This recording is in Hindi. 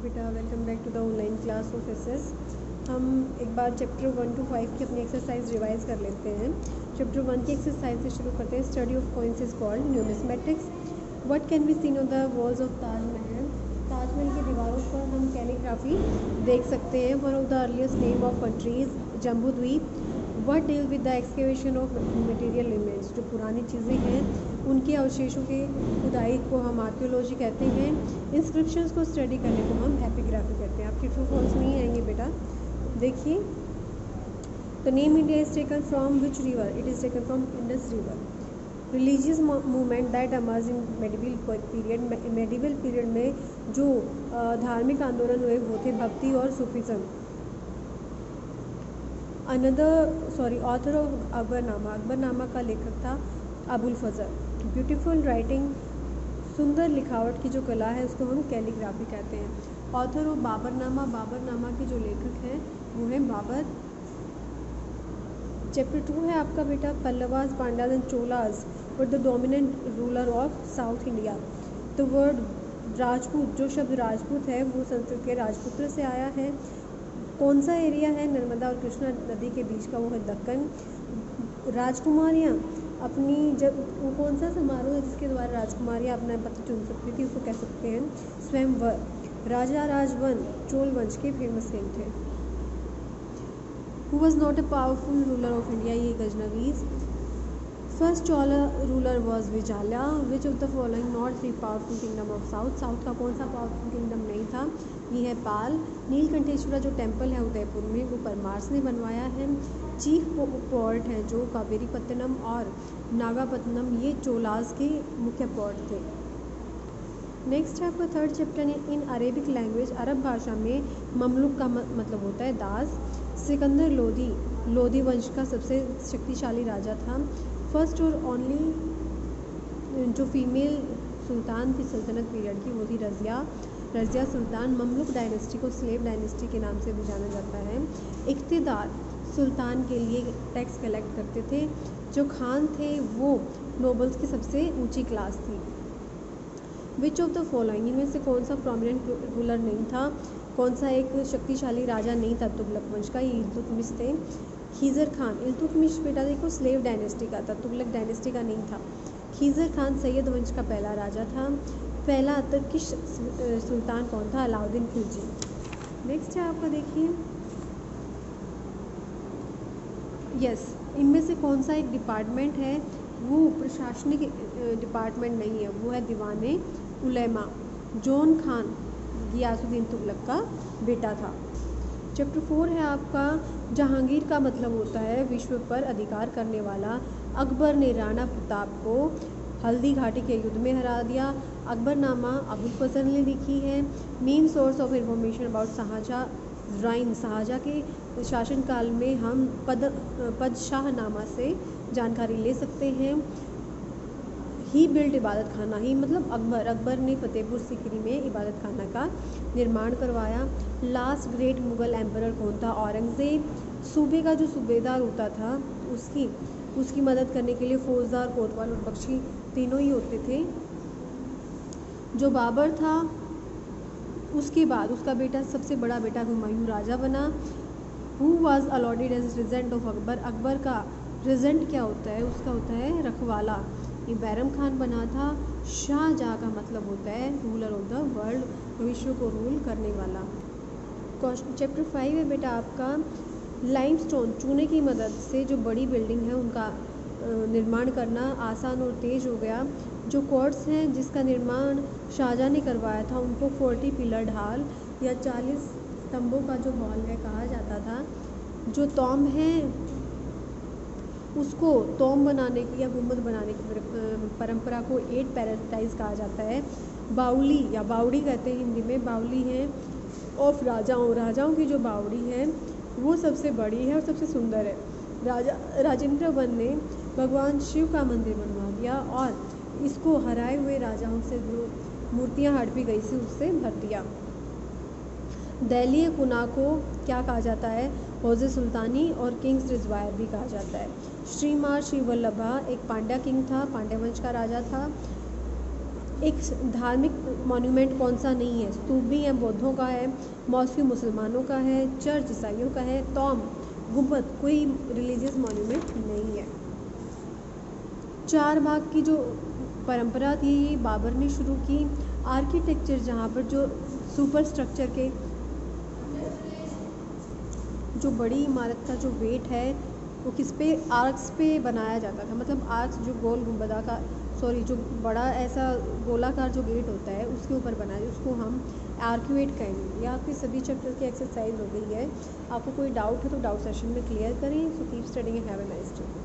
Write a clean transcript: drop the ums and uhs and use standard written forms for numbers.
बेटा, welcome back to the online class of SS. हम एक बार चैप्टर 1 to 5 की अपनी एक्सरसाइज रिवाइज कर लेते हैं। चैप्टर 1 की एक्सरसाइज से शुरू करते हैं। Study of coins is called numismatics. What can be seen on the walls of Taj Mahal. Taj Mahal की दीवारों पर हम कैलीग्राफी देख सकते हैं। One of the earliest name of countries Jambudweep. What deal with the excavation of material remains. जो पुरानी चीज़ें हैं उनके अवशेषों की खुदाई को हम आर्कियोलॉजी कहते हैं। इंस्क्रिप्शंस को स्टडी करने को हम एपिग्राफी कहते हैं। आपके ट्रू फॉल्स नहीं आएंगे बेटा। देखिए, the name India is taken from which river. It is taken from Indus river. Religious movement that emerged in medieval period में जो धार्मिक आंदोलन हुए वो थे भक्ति और सूफिज्म। ऑथर ऑफ अकबरनामा का लेखक था अबुल फजल। ब्यूटीफुल राइटिंग, सुंदर लिखावट की जो कला है उसको हम कैलीग्राफी कहते हैं। ऑथर ऑफ बाबरनामा के जो लेखक हैं वो हैं बाबर। चैप्टर 2 है आपका बेटा, Pallavas, Pandyas and Cholas were the dominant ruler of south India. The word Rajput, जो शब्द राजपूत है वो संस्कृत के राजपुत्र से आया है। कौन सा एरिया है नर्मदा और कृष्णा नदी के बीच का, वो है दक्कन। राजकुमारियाँ अपनी जब कौन सा समारोह है जिसके द्वारा राजकुमारियाँ अपना पति चुन सकती थी, उसको कह सकते हैं स्वयंवर। राजा राजवन चोल वंश के फेमस किंग थे। Who was not a powerful ruler of India, ये Ghaznavids. First Chola ruler was Vijayalaya. Which of the following not the powerful kingdom of south. South का कौन सा पावरफुल किंगडम नहीं था, ये है पाल। नीलकंठेश्वरा जो टेम्पल है उदयपुर में वो परमार्स ने बनवाया है। चीफ पोर्ट हैं जो कावेरीपत्तनम और नागापत्तनम, ये चोलास के मुख्य पोर्ट थे। नेक्स्ट है आपका third chapter in Arabic language. अरब भाषा में ममलुक का मतलब होता है दास। सिकंदर लोधी वंश का सबसे शक्तिशाली राजा था। फर्स्ट और ओनली जो फीमेल सुल्तान थी सल्तनत पीरियड की वो थी रज़िया सुल्तान। ममलुक डायनेस्टी को स्लेव डायनेस्टी के नाम से भी जाना जाता है। इख्तिदार, सुल्तान के लिए टैक्स कलेक्ट करते थे। जो खान थे वो नोबल्स की सबसे ऊंची क्लास थी। विच ऑफ द फॉलोइंग, इनमें से कौन सा प्रोमिनेंट रूलर नहीं था, कौन सा एक शक्तिशाली राजा नहीं था तुगलक वंश का, ये इल्तुतमिश थे। खीज़र खान, इल्तुतमिश बेटा देखो स्लेव डायनेस्टी का था, तुगलक डायनेस्टी का नहीं था। खीज़र खान सैयद वंश का पहला राजा था। पहला तुर्किश सुल्तान कौन था, अलाउद्दीन खिलजी। नेक्स्ट है आपका देखिए, इनमें से कौन सा एक डिपार्टमेंट है वो प्रशासनिक डिपार्टमेंट नहीं है, वो है दीवाने उलेमा। जॉन खान गियासुद्दीन तुगलक का बेटा था। चैप्टर 4 है आपका, जहांगीर का मतलब होता है विश्व पर अधिकार करने वाला। अकबर ने राणा प्रताप को हल्दी घाटी के युद्ध में हरा दिया। अकबरनामा अबुल फजल ने लिखी है। Main source of information about Shah Jahan के शासनकाल में हम पदशाहनामा से जानकारी ले सकते हैं। ही बिल्ट इबादत खाना, ही मतलब अकबर ने फतेहपुर सीकरी में इबादत खाना का निर्माण करवाया। लास्ट ग्रेट मुगल एम्परर कौन था, औरंगज़ेब। सूबे का जो सूबेदार होता था उसकी मदद करने के लिए फौजदार, कोतवाल और बख्शी तीनों ही होते थे। जो बाबर था उसके बाद उसका बेटा, सबसे बड़ा बेटा हुमायूं राजा बना। Who was allotted as regent of Akbar, Akbar का रेजेंट क्या होता है, उसका होता है रखवाला, ये बैरम खान बना था। शाहजहाँ का मतलब होता है रूलर ऑफ द वर्ल्ड, विश्व को रूल करने वाला। चैप्टर 5 है बेटा आपका, लाइमस्टोन, चूने की मदद से जो बड़ी बिल्डिंग है उनका निर्माण करना आसान और तेज हो गया। जो कोर्ट्स हैं जिसका निर्माण शाहजहाँ ने करवाया था उनको 40 पिलर ढाल या 40 स्तंभों का जो हॉल है कहा जाता था। जो तोम है उसको तोम बनाने की या गुम्बद बनाने की परंपरा को 8 पैराडाइज कहा जाता है। बावली या बावड़ी कहते हैं हिंदी में, बावली है ऑफ राजाओं की जो बावड़ी है वो सबसे बड़ी है और सबसे सुंदर है। राजेंद्र वन ने भगवान शिव का मंदिर बनवा दिया और इसको हराए हुए राजाओं से जो मूर्तियां हड़पी गई थी उससे भर दिया। दिल्ली कुना को क्या कहा जाता है, हौज़े सुल्तानी और किंग्स रिजवायर भी कहा जाता है। श्रीमार श्री वल्लभा एक पांड्या किंग था, पांड्या वंश का राजा था। एक धार्मिक मॉन्यूमेंट कौन सा नहीं है? स्तूप भी है, बौद्धों का है, मॉस्क मुसलमानों का है, चर्च ईसाइयों का है, टॉम गुंबद कोई रिलीजियस मॉन्यूमेंट नहीं है। 4 भाग की जो परंपरा थी बाबर ने शुरू की। आर्किटेक्चर जहाँ पर जो सुपर स्ट्रक्चर के जो बड़ी इमारत का जो वेट है वो किस पे, आर्क्स पे बनाया जाता था। मतलब आर्क्स जो गोल गुंबदा का जो बड़ा ऐसा गोलाकार जो गेट होता है उसके ऊपर बनाया, उसको हम आर्क्यूएट कहेंगे। ये आपके सभी चैप्टर की एक्सरसाइज हो गई है। आपको कोई डाउट है तो डाउट सेशन में क्लियर करें। So keep studying and have a nice day.